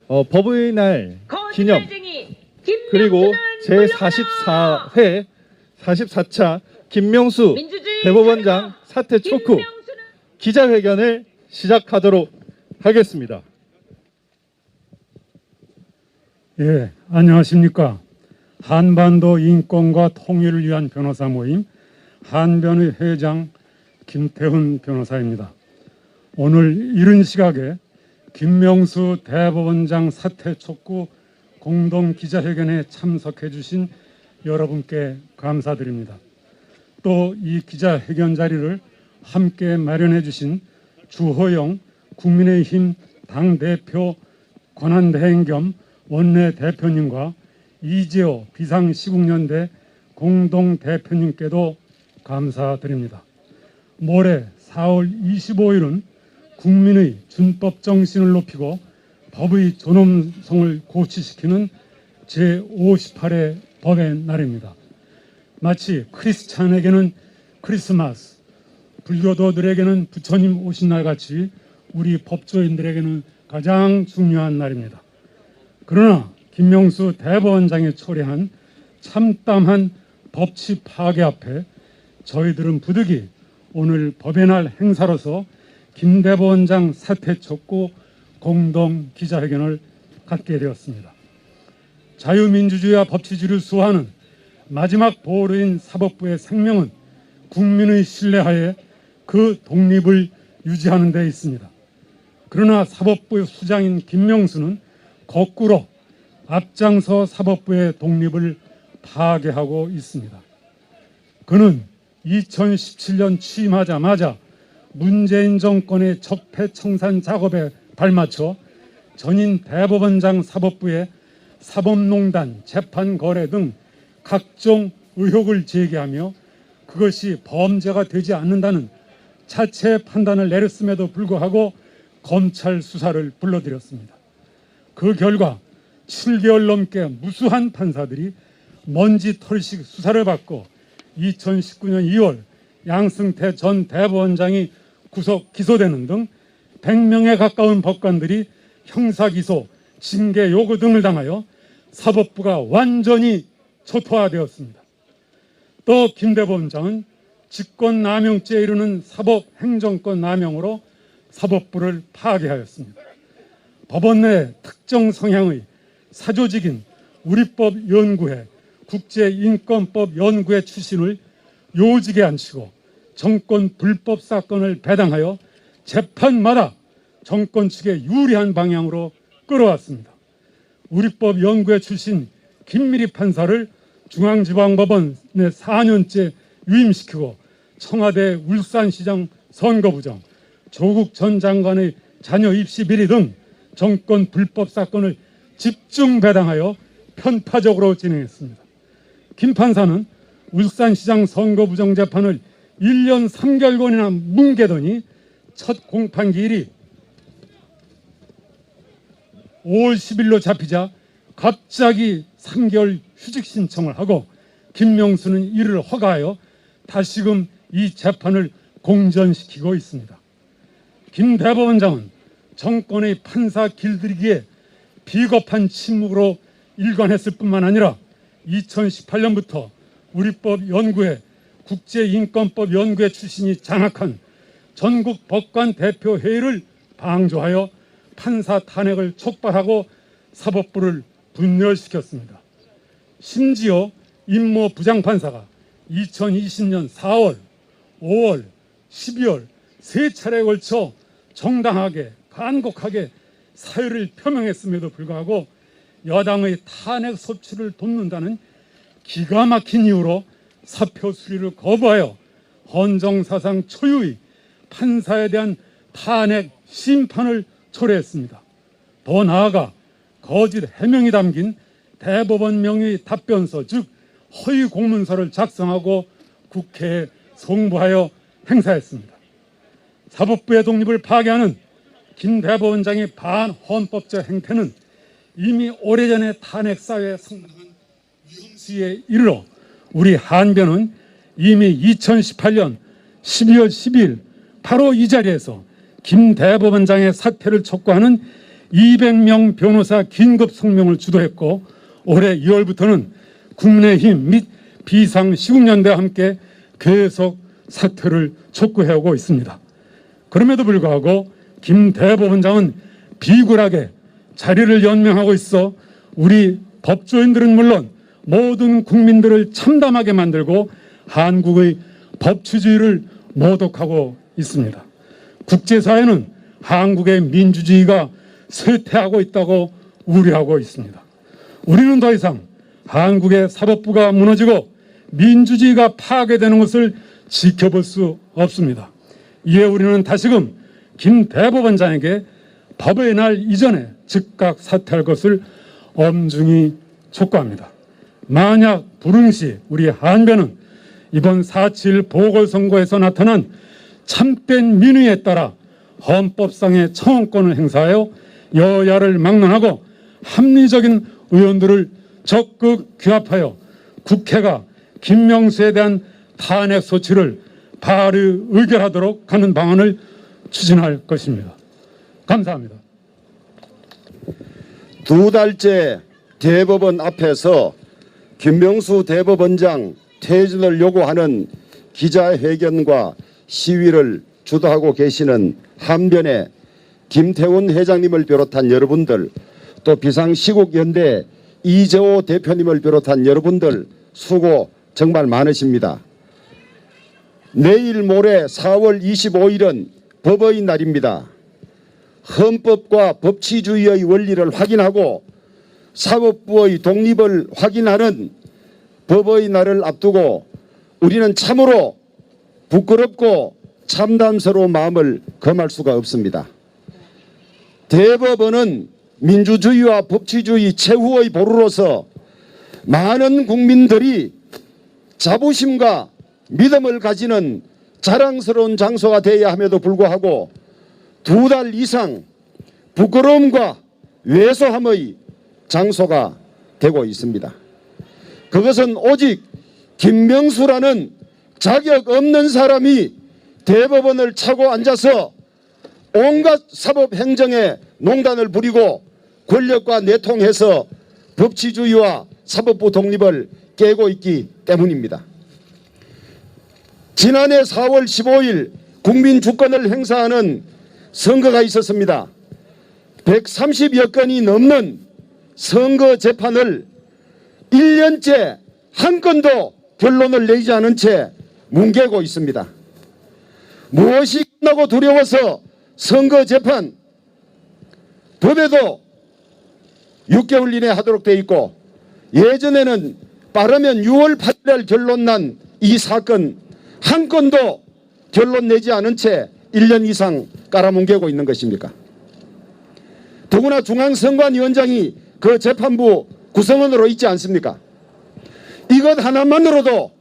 법의 기념 그리고 제44회 44차 김명수 대법원장 사퇴 촉구 기자회견을 시작하도록 하겠습니다. 예, 안녕하십니까. 한반도 인권과 통일을 위한 변호사 모임 한변의 회장 김태훈 변호사입니다. 오늘 이른 시각에 김명수 대법원장 사퇴 촉구 공동 기자회견에 참석해 주신 여러분께 감사드립니다. 또 이 기자회견 자리를 함께 마련해 주신 주호영 국민의힘 당대표 권한대행 겸 원내대표님과 이재호 비상시국연대 공동대표님께도 감사드립니다. 모레 4월 25일은 국민의 준법 정신을 높이고 법의 존엄성을 고취시키는 제58회 법의 날입니다. 마치 크리스찬에게는 크리스마스, 불교도들에게는 부처님 오신 날 같이 우리 법조인들에게는 가장 중요한 날입니다. 그러나 김명수 대법원장이 초래한 참담한 법치 파괴 앞에 저희들은 부득이 오늘 법의 날 행사로서 김 대법원장 사퇴 촉구 공동 기자회견을 갖게 되었습니다. 자유민주주의와 법치주의를 수호하는 마지막 보루인 사법부의 생명은 국민의 신뢰하에 그 독립을 유지하는 데 있습니다. 그러나 사법부의 수장인 김명수는 거꾸로 앞장서 사법부의 독립을 파괴하고 있습니다. 그는 2017년 취임하자마자 문재인 정권의 적폐청산 작업에 발맞춰 전임 대법원장 사법부에 사법농단, 재판거래 등 각종 의혹을 제기하며 그것이 범죄가 되지 않는다는 자체 판단을 내렸음에도 불구하고 검찰 수사를 불러들였습니다. 그 결과 7개월 넘게 무수한 판사들이 먼지털이식 수사를 받고 2019년 2월 양승태 전 대법원장이 구속 기소되는 등 100명에 가까운 법관들이 형사기소, 징계 요구 등을 당하여 사법부가 완전히 초토화되었습니다. 또 김 대법원장은 직권남용죄에 이르는 사법행정권 남용으로 사법부를 파괴하였습니다. 법원 내 특정 성향의 사조직인 우리법연구회, 국제인권법연구회 출신을 요직에 앉히고 정권 불법 사건을 배당하여 재판마다 정권 측에 유리한 방향으로 끌어왔습니다. 우리법연구회 출신 김미리 판사를 중앙지방법원에 4년째 유임시키고 청와대 울산시장 선거부정, 조국 전 장관의 자녀 입시 비리 등 정권 불법 사건을 집중 배당하여 편파적으로 진행했습니다. 김 판사는 울산시장 선거부정 재판을 1년 3개월간이나 뭉개더니 첫 공판기일이 5월 10일로 잡히자 갑자기 3개월 휴직 신청을 하고 김명수는 이를 허가하여 다시금 이 재판을 공전시키고 있습니다. 김 대법원장은 정권의 판사 길들이기에 비겁한 침묵으로 일관했을 뿐만 아니라 2018년부터 우리법연구회, 국제인권법연구회 출신이 장악한 전국 법관 대표회의를 방조하여 판사 탄핵을 촉발하고 사법부를 분열시켰습니다. 심지어 임모 부장판사가 2020년 4월, 5월, 12월 세 차례에 걸쳐 정당하게 간곡하게 사의를 표명했음에도 불구하고 여당의 탄핵 소추를 돕는다는 기가 막힌 이유로 사표 수리를 거부하여 헌정사상 초유의 판사에 대한 탄핵 심판을 초래했습니다. 더 나아가 거짓 해명이 담긴 대법원 명의 답변서 즉 허위 공문서를 작성하고 국회에 송부하여 행사했습니다. 사법부의 독립을 파괴하는 김 대법원장의 반헌법적 행태는 이미 오래전에 탄핵 사회에 상당한 위험수위에 이르러 우리 한변은 이미 2018년 12월 12일 바로 이 자리에서 김 대법원장의 사퇴를 촉구하는 200명 변호사 긴급 성명을 주도했고 올해 2월부터는 국민의힘 및 비상시국연대와 함께 계속 사퇴를 촉구해오고 있습니다. 그럼에도 불구하고 김 대법원장은 비굴하게 자리를 연명하고 있어 우리 법조인들은 물론 모든 국민들을 참담하게 만들고 한국의 법치주의를 모독하고 있습니다. 국제사회는 한국의 민주주의가 쇠퇴하고 있다고 우려하고 있습니다. 우리는 더 이상 한국의 사법부가 무너지고 민주주의가 파괴되는 것을 지켜볼 수 없습니다. 이에 우리는 다시금 김 대법원장에게 법의 날 이전에 즉각 사퇴할 것을 엄중히 촉구합니다. 만약 불응시 우리 한변은 이번 4.7 보궐선거에서 나타난 참된 민의에 따라 헌법상의 청원권을 행사하여 여야를 막론하고 합리적인 의원들을 적극 규합하여 국회가 김명수에 대한 탄핵 소치를 발의 의결하도록 하는 방안을 추진할 것입니다. 감사합니다. 두 달째 대법원 앞에서 김명수 대법원장 퇴진을 요구하는 기자회견과 시위를 주도하고 계시는 한변의 김태훈 회장님을 비롯한 여러분들, 또 비상시국연대 이재호 대표님을 비롯한 여러분들 수고 정말 많으십니다. 내일 모레 4월 25일은 법의 날입니다. 헌법과 법치주의의 원리를 확인하고 사법부의 독립을 확인하는 법의 날을 앞두고 우리는 참으로 부끄럽고 참담스러운 마음을 금할 수가 없습니다. 대법원은 민주주의와 법치주의 최후의 보루로서 많은 국민들이 자부심과 믿음을 가지는 자랑스러운 장소가 되어야 함에도 불구하고 두 달 이상 부끄러움과 왜소함의 장소가 되고 있습니다. 그것은 오직 김명수라는 자격 없는 사람이 대법원을 차고 앉아서 온갖 사법행정에 농단을 부리고 권력과 내통해서 법치주의와 사법부 독립을 깨고 있기 때문입니다. 지난해 4월 15일 국민주권을 행사하는 선거가 있었습니다. 130여 건이 넘는 선거 재판을 1년째 한 건도 결론을 내지 않은 채 뭉개고 있습니다. 무엇이 끝나고 두려워서 선거 재판 법에도 6개월 이내에 하도록 되어 있고 예전에는 빠르면 6월 8일 결론 난 이 사건 한 건도 결론 내지 않은 채 1년 이상 깔아뭉개고 있는 것입니까? 더구나 중앙선관위원장이 그 재판부 구성원으로 있지 않습니까? 이것 하나만으로도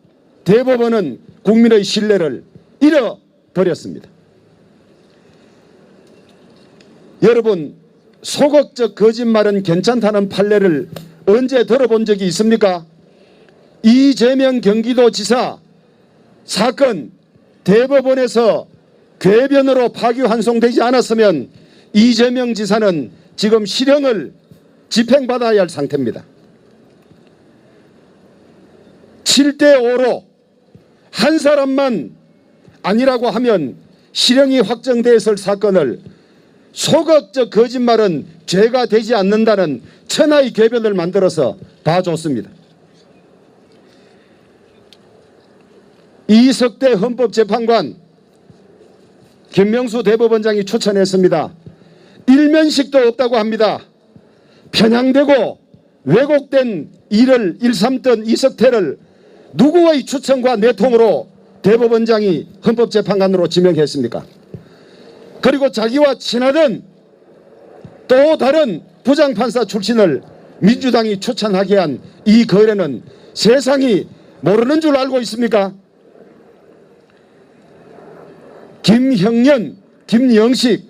대법원은 국민의 신뢰를 잃어버렸습니다. 여러분, 소극적 거짓말은 괜찮다는 판례를 언제 들어본 적이 있습니까? 이재명 경기도지사 사건 대법원에서 궤변으로 파기환송되지 않았으면 이재명 지사는 지금 실형을 집행받아야 할 상태입니다. 7대5로 한 사람만 아니라고 하면 실형이 확정되었을 사건을 소극적 거짓말은 죄가 되지 않는다는 천하의 궤변을 만들어서 봐줬습니다. 이석대 헌법재판관 김명수 대법원장이 추천했습니다. 일면식도 없다고 합니다. 편향되고 왜곡된 일을 일삼던 이석태를 누구의 추천과 내통으로 대법원장이 헌법재판관으로 지명했습니까? 그리고 자기와 친하던 또 다른 부장판사 출신을 민주당이 추천하게 한 이 거래는 세상이 모르는 줄 알고 있습니까? 김형년, 김영식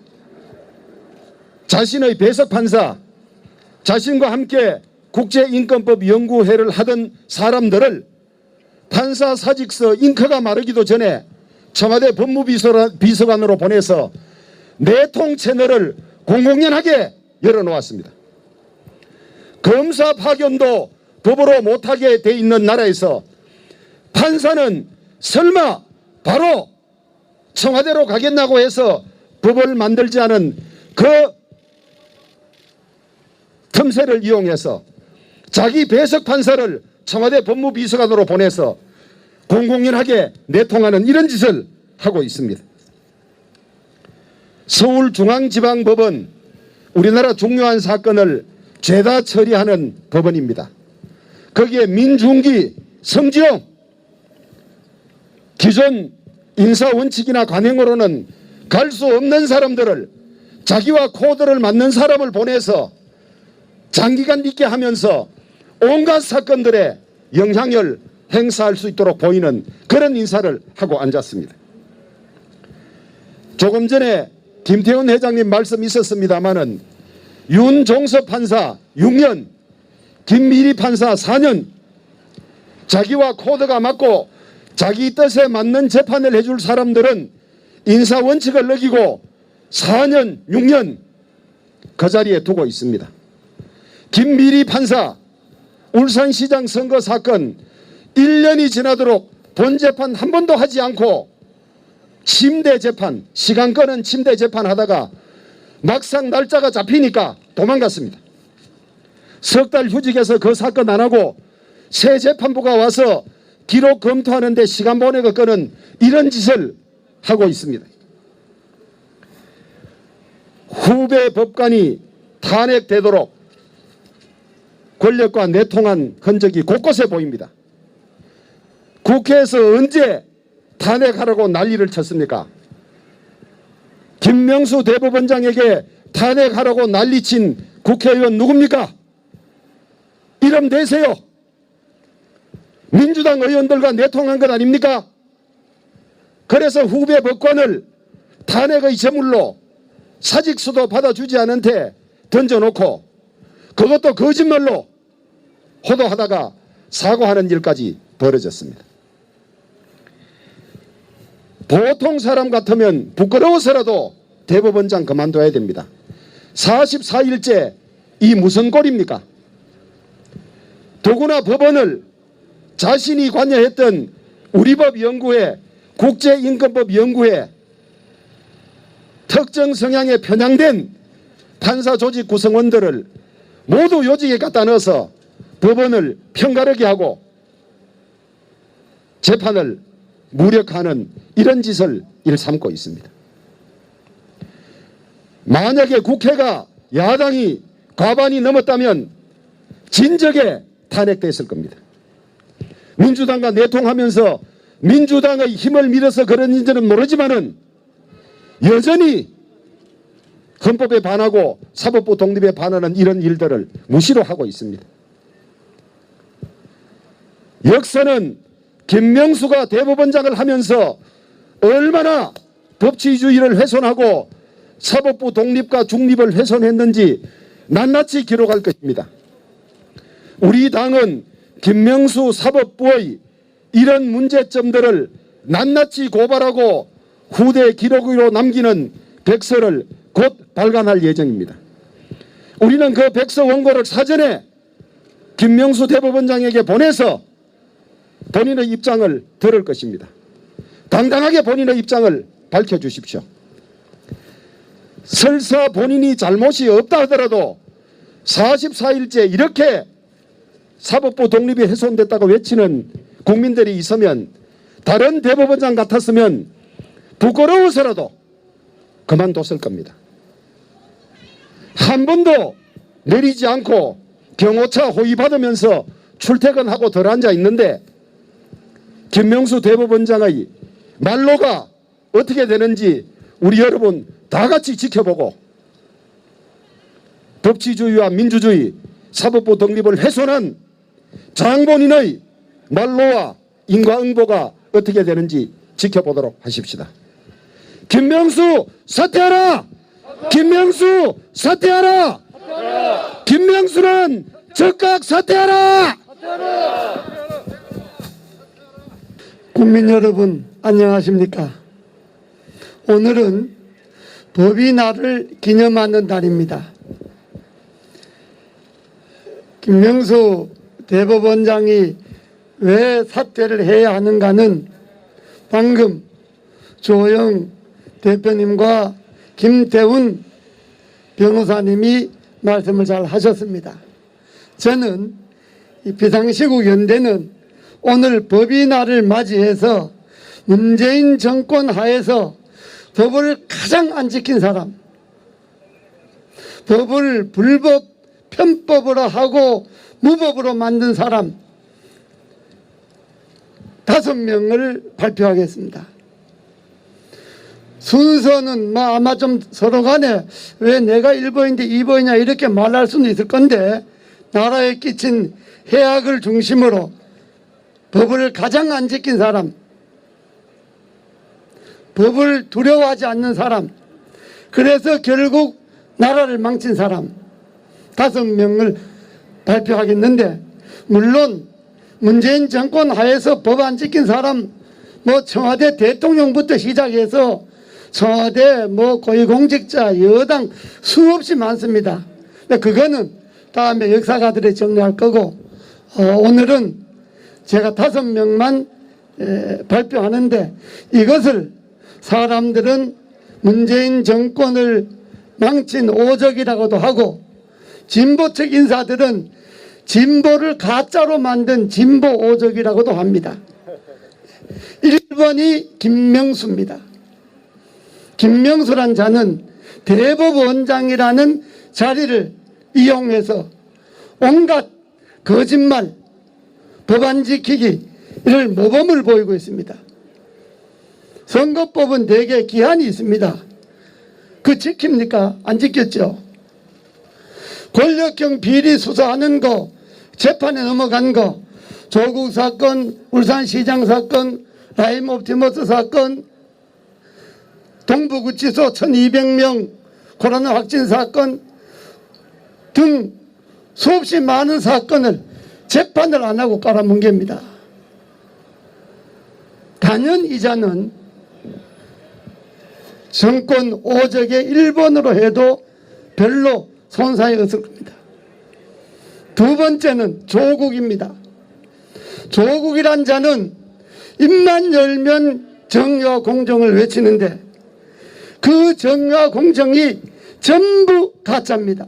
자신의 배석판사, 자신과 함께 국제인권법 연구회를 하던 사람들을 판사 사직서 잉크가 마르기도 전에 청와대 법무비서관으로 보내서 내통 채널을 공공연하게 열어놓았습니다. 검사 파견도 법으로 못하게 돼 있는 나라에서 판사는 설마 바로 청와대로 가겠냐고 해서 법을 만들지 않은 그 틈새를 이용해서 자기 배석 판사를 청와대 법무비서관으로 보내서 공공연하게 내통하는 이런 짓을 하고 있습니다. 서울중앙지방법은 우리나라 중요한 사건을 죄다 처리하는 법원입니다. 거기에 민중기, 성지용, 기존 인사원칙이나 관행으로는 갈 수 없는 사람들을 자기와 코드를 맞는 사람을 보내서 장기간 있게 하면서 온갖 사건들에 영향을 행사할 수 있도록 보이는 그런 인사를 하고 앉았습니다. 조금 전에 김태훈 회장님 말씀 있었습니다마는 윤종섭 판사 6년, 김미리 판사 4년, 자기와 코드가 맞고 자기 뜻에 맞는 재판을 해줄 사람들은 인사원칙을 어기고 4년, 6년 그 자리에 두고 있습니다. 김미리 판사 울산시장 선거 사건 1년이 지나도록 본재판 한 번도 하지 않고 침대 재판, 시간 끄는 침대 재판 하다가 막상 날짜가 잡히니까 도망갔습니다. 석 달 휴직해서 그 사건 안 하고 새 재판부가 와서 기록 검토하는데 시간 보내고 끄는 이런 짓을 하고 있습니다. 후배 법관이 탄핵되도록 권력과 내통한 흔적이 곳곳에 보입니다. 국회에서 언제 탄핵하라고 난리를 쳤습니까? 김명수 대법원장에게 탄핵하라고 난리친 국회의원 누굽니까? 이름 대세요. 민주당 의원들과 내통한 것 아닙니까? 그래서 후배 법관을 탄핵의 제물로 사직수도 받아주지 않은 채 던져놓고 그것도 거짓말로 호도하다가 사과하는 일까지 벌어졌습니다. 보통 사람 같으면 부끄러워서라도 대법원장 그만둬야 됩니다. 44일째 이 무슨 꼴입니까? 더구나 법원을 자신이 관여했던 우리법연구회, 국제인권법연구회 특정 성향에 편향된 판사 조직 구성원들을 모두 요직에 갖다 넣어서 법원을 편가르게 하고 재판을 무력화하는 이런 짓을 일삼고 있습니다. 만약에 국회가 야당이 과반이 넘었다면 진작에 탄핵됐을 겁니다. 민주당과 내통하면서 민주당의 힘을 밀어서 그런지는 모르지만은 여전히 헌법에 반하고 사법부 독립에 반하는 이런 일들을 무시로 하고 있습니다. 역사는 김명수가 대법원장을 하면서 얼마나 법치주의를 훼손하고 사법부 독립과 중립을 훼손했는지 낱낱이 기록할 것입니다. 우리 당은 김명수 사법부의 이런 문제점들을 낱낱이 고발하고 후대 기록으로 남기는 백서를 곧 발간할 예정입니다. 우리는 그 백서 원고를 사전에 김명수 대법원장에게 보내서 본인의 입장을 들을 것입니다. 당당하게 본인의 입장을 밝혀주십시오. 설사 본인이 잘못이 없다 하더라도 44일째 이렇게 사법부 독립이 훼손됐다고 외치는 국민들이 있으면 다른 대법원장 같았으면 부끄러워서라도 그만뒀을 겁니다. 한 번도 내리지 않고 경호차 호위받으면서 출퇴근하고 들어앉아 있는데 김명수 대법원장의 말로가 어떻게 되는지 우리 여러분 다 같이 지켜보고 법치주의와 민주주의, 사법부 독립을 훼손한 장본인의 말로와 인과응보가 어떻게 되는지 지켜보도록 하십시다. 김명수 사퇴하라! 김명수 사퇴하라! 김명수는 즉각 사퇴하라! 국민 여러분 안녕하십니까? 오늘은 법이 나를 기념하는 날입니다. 김명수 대법원장이 왜 사퇴를 해야 하는가는 방금 조영 대표님과 김태훈 변호사님이 말씀을 잘 하셨습니다. 저는 이 비상시국연대는 오늘 법인날을 맞이해서 문재인 정권 하에서 법을 가장 안 지킨 사람, 법을 불법 편법으로 하고 무법으로 만든 사람 5명을 발표하겠습니다. 순서는 뭐 아마 좀 서로 간에 왜 내가 1번인데 2번이냐 이렇게 말할 수는 있을 건데, 나라에 끼친 해악을 중심으로 법을 가장 안 지킨 사람, 법을 두려워하지 않는 사람, 그래서 결국 나라를 망친 사람 5명을 발표하겠는데, 물론 문재인 정권 하에서 법 안 지킨 사람 뭐 청와대 대통령부터 시작해서 청와대 뭐 고위공직자 여당 수없이 많습니다. 그거는 다음에 역사가들이 정리할 거고, 오늘은 제가 5명만 발표하는데, 이것을 사람들은 문재인 정권을 망친 오적이라고도 하고, 진보측 인사들은 진보를 가짜로 만든 진보 오적이라고도 합니다. 1번이 김명수입니다. 김명수란 자는 대법원장이라는 자리를 이용해서 온갖 거짓말, 법 안 지키기 이런 모범을 보이고 있습니다. 선거법은 대개 기한이 있습니다. 그 지킵니까? 안 지켰죠. 권력형 비리 수사하는 거, 재판에 넘어간 거, 조국 사건, 울산시장 사건, 라임옵티머스 사건, 동부구치소 1200명 코로나 확진 사건 등 수없이 많은 사건을 재판을 안 하고 깔아뭉갭니다. 단연 이자는 정권 오적의 1번으로 해도 별로 손상이 없을 겁니다. 두 번째는 조국입니다. 조국이란 자는 입만 열면 정의와 공정을 외치는데 그 정의와 공정이 전부 가짜입니다.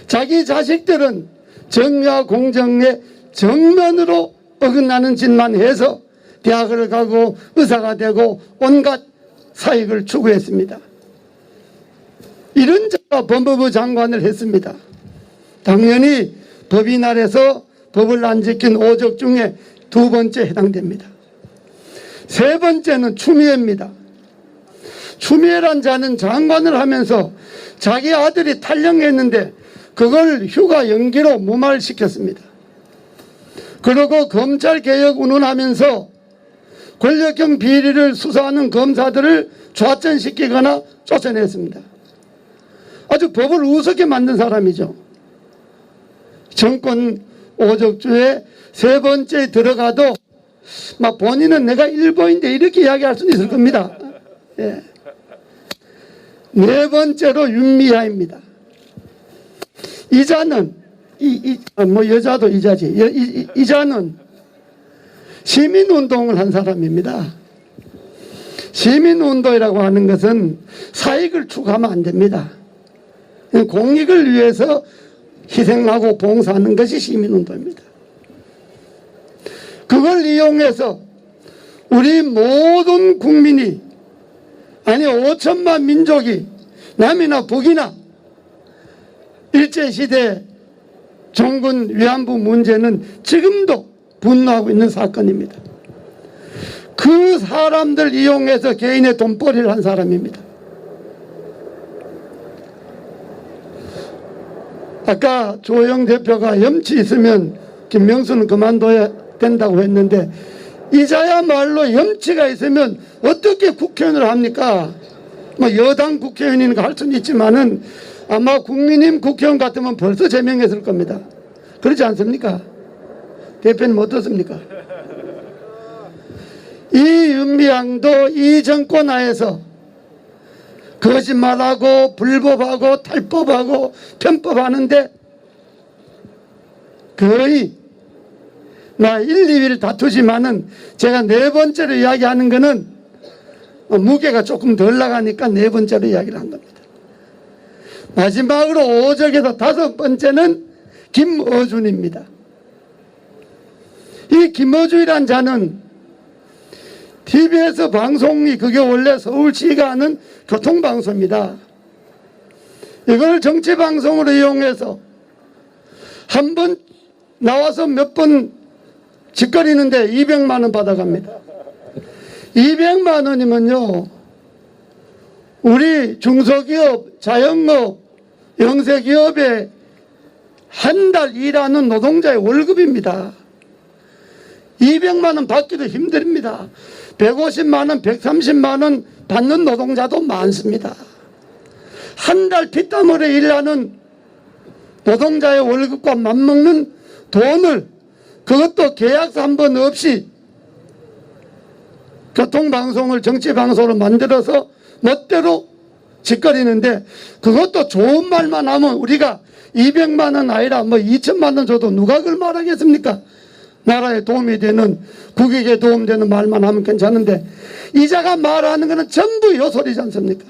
자기 자식들은 정의와 공정의 정면으로 어긋나는 짓만 해서 대학을 가고 의사가 되고 온갖 사익을 추구했습니다. 이런 자가 법무부 장관을 했습니다. 당연히 법인날에서 법을 안 지킨 오적 중에 2번째 해당됩니다. 3번째는 추미애입니다. 추미애란 자는 장관을 하면서 자기 아들이 탈영했는데 그걸 휴가 연기로 무마시켰습니다. 그리고 검찰개혁 운운하면서 권력형 비리를 수사하는 검사들을 좌천시키거나 쫓아냈습니다. 아주 법을 우습게 만든 사람이죠. 정권 오적주에 3번째에 들어가도 막 본인은 내가 1번인데 이렇게 이야기할 수는 있을 겁니다. 예. 4번째로 윤미향입니다. 이자는 뭐 여자도 이자지. 이자는 시민운동을 한 사람입니다. 시민운동이라고 하는 것은 사익을 추구하면 안 됩니다. 공익을 위해서 희생하고 봉사하는 것이 시민운동입니다. 그걸 이용해서 우리 모든 국민이, 아니 5천만 민족이 남이나 북이나 일제시대 종군 위안부 문제는 지금도 분노하고 있는 사건입니다. 그 사람들 이용해서 개인의 돈벌이를 한 사람입니다. 아까 조영 대표가 염치 있으면 김명수는 그만둬야 된다고 했는데, 이자야말로 염치가 있으면 어떻게 국회의원을 합니까? 뭐 여당 국회의원이니까 할 수는 있지만은 아마 국민의힘 국회의원 같으면 벌써 제명했을 겁니다. 그렇지 않습니까? 대표님 어떻습니까? 이 윤미향도 이 정권 하에서 거짓말하고 불법하고 탈법하고 편법하는데 거의 나 1, 2위를 다투지만은 제가 네 번째로 이야기하는 거는 무게가 조금 덜 나가니까 네 번째로 이야기를 한 겁니다. 마지막으로 5적에서 다섯 번째는 김어준입니다. 이 김어준이란 자는 TV에서 방송이 그게 원래 서울시가 하는 교통방송입니다. 이걸 정치방송으로 이용해서 한 번 나와서 몇 번 짓거리는데 200만 원 받아갑니다. 200만 원이면요, 우리 중소기업, 자영업, 영세기업에 한 달 일하는 노동자의 월급입니다. 200만 원 받기도 힘듭니다. 150만 원, 130만 원 받는 노동자도 많습니다. 한 달 피땀으로 일하는 노동자의 월급과 맞먹는 돈을, 그것도 계약서 한 번 없이 교통방송을 정치방송으로 만들어서 멋대로 짓거리는데, 그것도 좋은 말만 하면 우리가 200만 원 아니라 뭐 2천만 원 줘도 누가 그걸 말하겠습니까? 나라에 도움이 되는, 국익에 도움되는 말만 하면 괜찮은데, 이자가 말하는 것은 전부 요소리지 않습니까?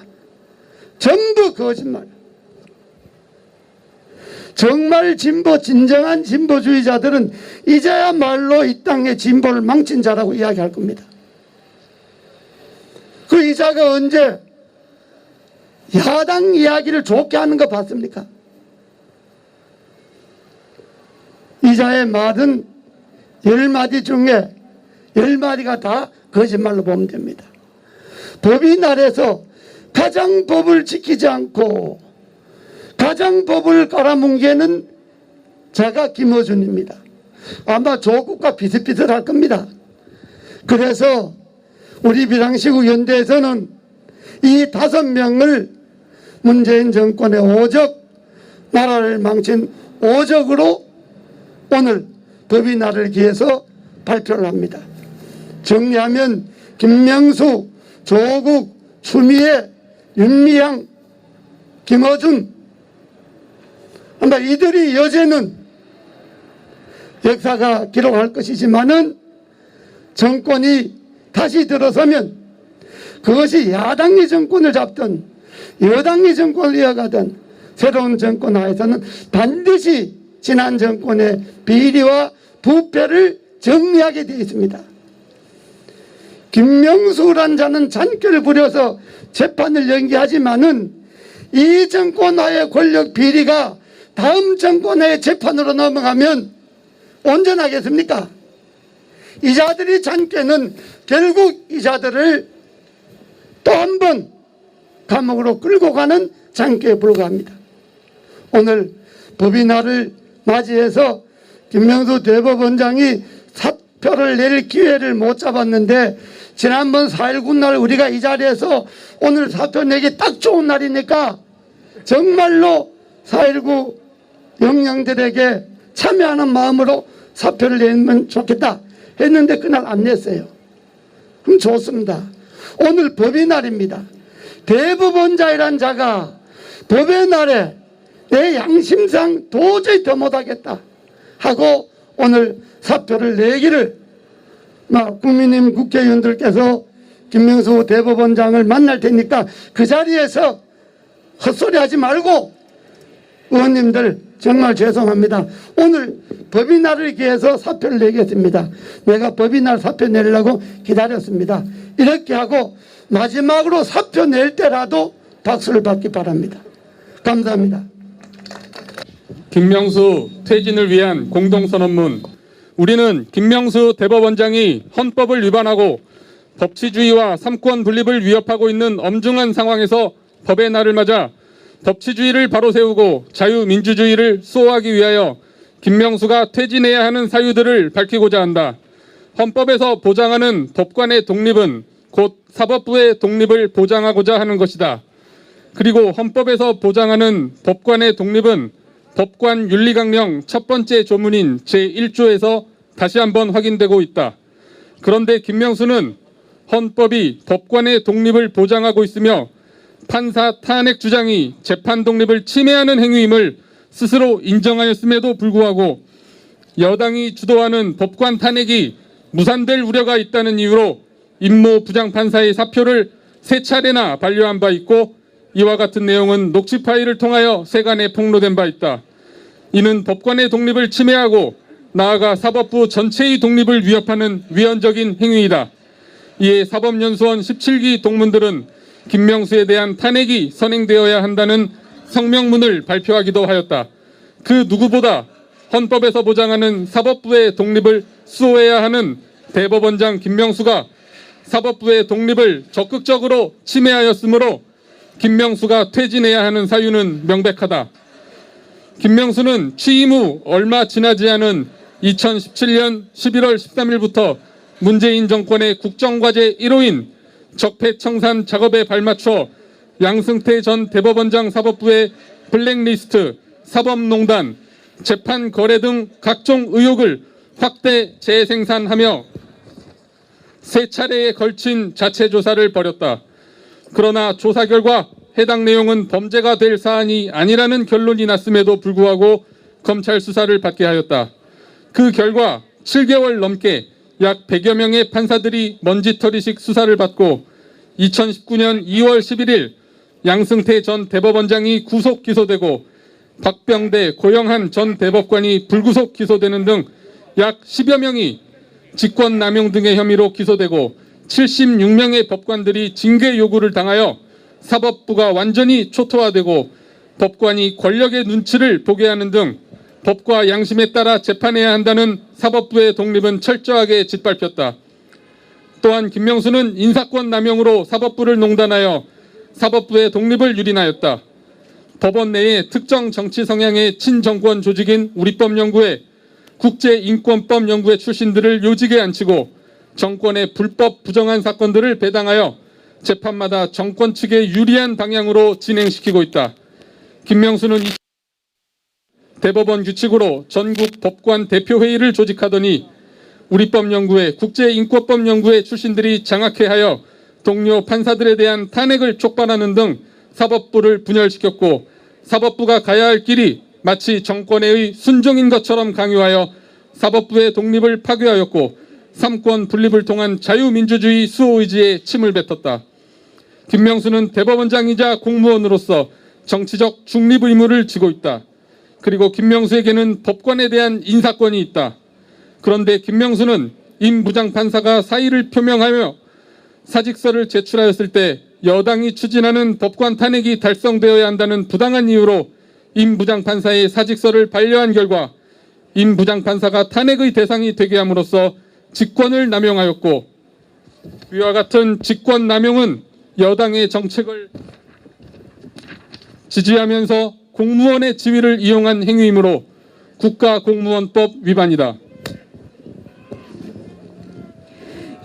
전부 거짓말. 정말 진보, 진정한 진보주의자들은 이자야말로 이 땅의 진보를 망친 자라고 이야기할 겁니다. 그 이자가 언제 야당 이야기를 좋게 하는 거 봤습니까? 이자의 말은 10마디 중에 10마디가 다 거짓말로 보면 됩니다. 법이 나라에서 가장 법을 지키지 않고 가장 법을 깔아뭉개는 자가 김어준입니다. 아마 조국과 비슷비슷할 겁니다. 그래서 우리 비상시국 연대에서는 이 5명을 문재인 정권의 오적, 나라를 망친 오적으로 오늘 법이 나를 기해서 발표를 합니다. 정리하면 김명수, 조국, 추미애, 윤미향, 김어준, 아마 이들이 여제는 역사가 기록할 것이지만은 정권이 다시 들어서면 그것이 야당이 정권을 잡든 여당이 정권을 이어가든 새로운 정권 하에서는 반드시 지난 정권의 비리와 부패를 정리하게 되어 있습니다. 김명수란 자는 잔꾀를 부려서 재판을 연기하지만은 이 정권 하의 권력 비리가 다음 정권의 재판으로 넘어가면 온전하겠습니까? 이자들이 잔꾀는 결국 이자들을 또 한 번 감옥으로 끌고 가는 잔꾀에 불과합니다. 오늘 법이 날을 맞이해서 김명수 대법원장이 사표를 낼 기회를 못 잡았는데, 지난번 4.19 날 우리가 이 자리에서 오늘 사표 내기 딱 좋은 날이니까 정말로 4.19 영령들에게 참여하는 마음으로 사표를 내면 좋겠다 했는데 그날 안 냈어요. 그럼 좋습니다. 오늘 법의 날입니다. 대법원장이란 자가 법의 날에 내 양심상 도저히 더 못하겠다 하고 오늘 사표를 내기를, 국민의힘 국회의원들께서 김명수 대법원장을 만날 테니까 그 자리에서 헛소리 하지 말고, 의원님들 정말 죄송합니다. 오늘 법의 날을 기해서 사표를 내겠습니다. 내가 법의 날 사표 내려고 기다렸습니다. 이렇게 하고 마지막으로 사표 낼 때라도 박수를 받기 바랍니다. 감사합니다. 김명수 퇴진을 위한 공동선언문. 우리는 김명수 대법원장이 헌법을 위반하고 법치주의와 삼권 분립을 위협하고 있는 엄중한 상황에서 법의 날을 맞아 법치주의를 바로 세우고 자유민주주의를 수호하기 위하여 김명수가 퇴진해야 하는 사유들을 밝히고자 한다. 헌법에서 보장하는 법관의 독립은 곧 사법부의 독립을 보장하고자 하는 것이다. 그리고 헌법에서 보장하는 법관의 독립은 법관 윤리강령 첫 번째 조문인 제1조에서 다시 한번 확인되고 있다. 그런데 김명수는 헌법이 법관의 독립을 보장하고 있으며 판사 탄핵 주장이 재판 독립을 침해하는 행위임을 스스로 인정하였음에도 불구하고 여당이 주도하는 법관 탄핵이 무산될 우려가 있다는 이유로 임모 부장판사의 사표를 3차례나 반려한 바 있고 이와 같은 내용은 녹취 파일을 통하여 세간에 폭로된 바 있다. 이는 법관의 독립을 침해하고 나아가 사법부 전체의 독립을 위협하는 위헌적인 행위이다. 이에 사법연수원 17기 동문들은 김명수에 대한 탄핵이 선행되어야 한다는 성명문을 발표하기도 하였다. 그 누구보다 헌법에서 보장하는 사법부의 독립을 수호해야 하는 대법원장 김명수가 사법부의 독립을 적극적으로 침해하였으므로 김명수가 퇴진해야 하는 사유는 명백하다. 김명수는 취임 후 얼마 지나지 않은 2017년 11월 13일부터 문재인 정권의 국정과제 1호인 적폐청산 작업에 발맞춰 양승태 전 대법원장 사법부의 블랙리스트, 사법농단, 재판 거래 등 각종 의혹을 확대 재생산하며 3차례에 걸친 자체 조사를 벌였다. 그러나 조사 결과 해당 내용은 범죄가 될 사안이 아니라는 결론이 났음에도 불구하고 검찰 수사를 받게 하였다. 그 결과 7개월 넘게 약 100여 명의 판사들이 먼지털이식 수사를 받고 2019년 2월 11일 양승태 전 대법원장이 구속 기소되고 박병대, 고영한 전 대법관이 불구속 기소되는 등 약 10여 명이 직권남용 등의 혐의로 기소되고 76명의 법관들이 징계 요구를 당하여 사법부가 완전히 초토화되고 법관이 권력의 눈치를 보게 하는 등 법과 양심에 따라 재판해야 한다는 사법부의 독립은 철저하게 짓밟혔다. 또한 김명수는 인사권 남용으로 사법부를 농단하여 사법부의 독립을 유린하였다. 법원 내에 특정 정치 성향의 친정권 조직인 우리법연구회, 국제인권법연구회 출신들을 요직에 앉히고 정권의 불법 부정한 사건들을 배당하여 재판마다 정권 측에 유리한 방향으로 진행시키고 있다. 김명수는 대법원 규칙으로 전국 법관 대표회의를 조직하더니 우리법연구회, 국제인권법연구회 출신들이 장악회하여 동료 판사들에 대한 탄핵을 촉발하는 등 사법부를 분열시켰고 사법부가 가야 할 길이 마치 정권의 순종인 것처럼 강요하여 사법부의 독립을 파괴하였고 삼권 분립을 통한 자유민주주의 수호의지에 침을 뱉었다. 김명수는 대법원장이자 공무원으로서 정치적 중립 의무를 지고 있다. 그리고 김명수에게는 법관에 대한 인사권이 있다. 그런데 김명수는 임 부장판사가 사의를 표명하며 사직서를 제출하였을 때 여당이 추진하는 법관 탄핵이 달성되어야 한다는 부당한 이유로 임 부장판사의 사직서를 반려한 결과 임 부장판사가 탄핵의 대상이 되게 함으로써 직권을 남용하였고 위와 같은 직권 남용은 여당의 정책을 지지하면서 공무원의 지위를 이용한 행위이므로 국가공무원법 위반이다.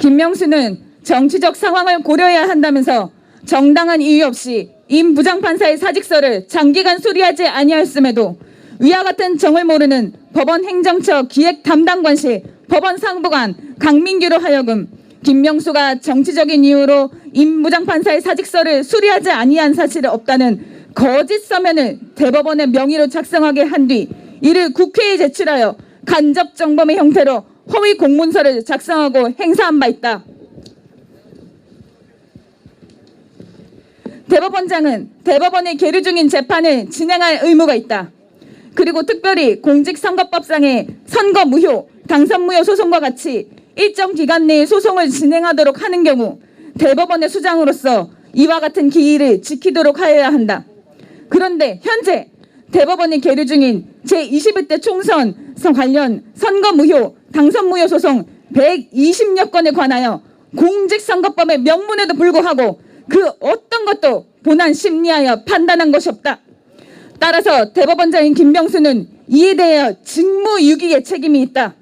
김명수는 정치적 상황을 고려해야 한다면서 정당한 이유 없이 임 부장판사의 사직서를 장기간 수리하지 아니하였음에도 위와 같은 정을 모르는 법원 행정처 기획 담당관실 법원 상부관 강민규로 하여금 김명수가 정치적인 이유로 임 부장판사의 사직서를 수리하지 아니한 사실이 없다는 거짓 서면을 대법원의 명의로 작성하게 한 뒤 이를 국회에 제출하여 간접 정범의 형태로 허위 공문서를 작성하고 행사한 바 있다. 대법원장은 대법원에 계류 중인 재판을 진행할 의무가 있다. 그리고 특별히 공직선거법상의 선거 무효, 당선 무효 소송과 같이 일정 기간 내에 소송을 진행하도록 하는 경우 대법원의 수장으로서 이와 같은 기일을 지키도록 하여야 한다. 그런데 현재 대법원에 계류 중인 제21대 총선 관련 선거 무효, 당선 무효 소송 120여 건에 관하여 공직선거법의 명문에도 불구하고 그 어떤 것도 본안 심리하여 판단한 것이 없다. 따라서 대법원장인 김명수는 이에 대하여 직무유기의 책임이 있다.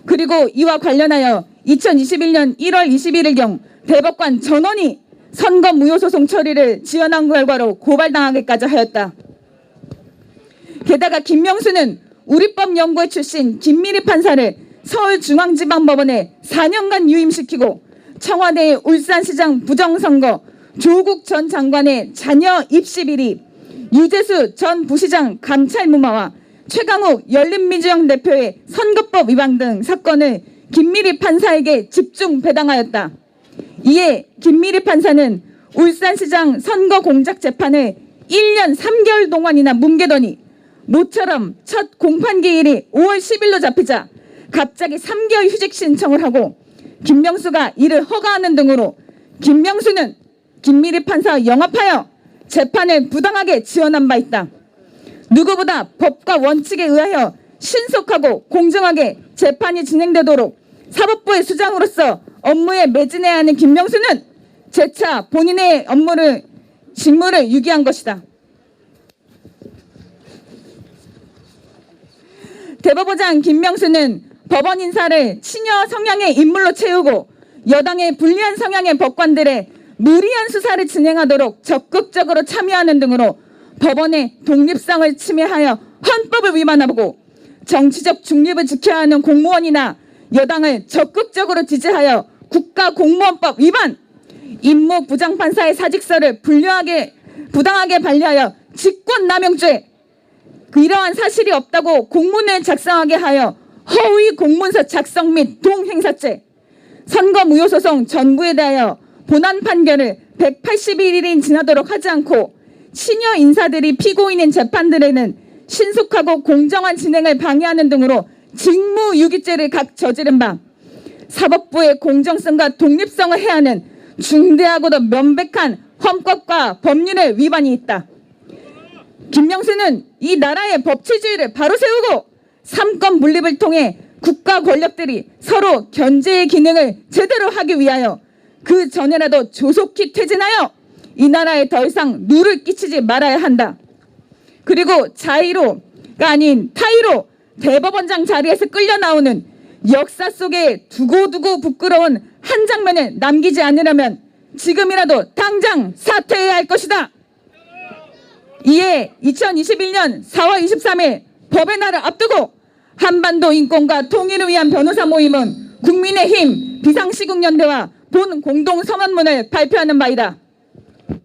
그리고 이와 관련하여 2021년 1월 21일경 대법관 전원이 선거 무효 소송 처리를 지연한 결과로 고발당하기까지 하였다. 게다가 김명수는 우리법연구회 출신 김미리 판사를 서울중앙지방법원에 4년간 유임시키고 청와대의 울산시장 부정선거, 조국 전 장관의 자녀 입시 비리, 유재수 전 부시장 감찰 무마와 최강욱 열린민주당 대표의 선거법 위반 등 사건을 김미리 판사에게 집중 배당하였다. 이에 김미리 판사는 울산시장 선거 공작 재판을 1년 3개월 동안이나 뭉개더니 모처럼 첫 공판기일이 5월 10일로 잡히자 갑자기 3개월 휴직 신청을 하고 김명수가 이를 허가하는 등으로 김명수는 김미리 판사와 영합하여 재판을 부당하게 지원한 바 있다. 누구보다 법과 원칙에 의하여 신속하고 공정하게 재판이 진행되도록 사법부의 수장으로서 업무에 매진해야 하는 김명수는 재차 본인의 직무를 유기한 것이다. 대법원장 김명수는 법원 인사를 친여 성향의 인물로 채우고 여당의 불리한 성향의 법관들의 무리한 수사를 진행하도록 적극적으로 참여하는 등으로 법원의 독립성을 침해하여 헌법을 위반하고 정치적 중립을 지켜야 하는 공무원이나 여당을 적극적으로 지지하여 국가공무원법 위반, 임모 부장판사의 사직서를 부당하게 반려하여 직권남용죄, 이러한 사실이 없다고 공문을 작성하게 하여 허위 공문서 작성 및 동행사죄, 선거무효소송 전부에 대하여 본안 판결을 181일이 지나도록 하지 않고 친여 인사들이 피고인인 재판들에는 신속하고 공정한 진행을 방해하는 등으로 직무유기죄를 각 저지른 바 사법부의 공정성과 독립성을 해하는 중대하고도 명백한 헌법과 법률의 위반이 있다. 김명수는 이 나라의 법치주의를 바로 세우고 삼권 분립을 통해 국가 권력들이 서로 견제의 기능을 제대로 하기 위하여 그 전에라도 조속히 퇴진하여 이 나라에 더 이상 누를 끼치지 말아야 한다. 그리고 자의로가 아닌 타의로 대법원장 자리에서 끌려 나오는 역사 속에 두고두고 부끄러운 한 장면을 남기지 않으려면 지금이라도 당장 사퇴해야 할 것이다. 이에 2021년 4월 23일 법의 날을 앞두고 한반도 인권과 통일을 위한 변호사 모임은 국민의힘 비상시국연대와 본 공동선언문을 발표하는 바이다.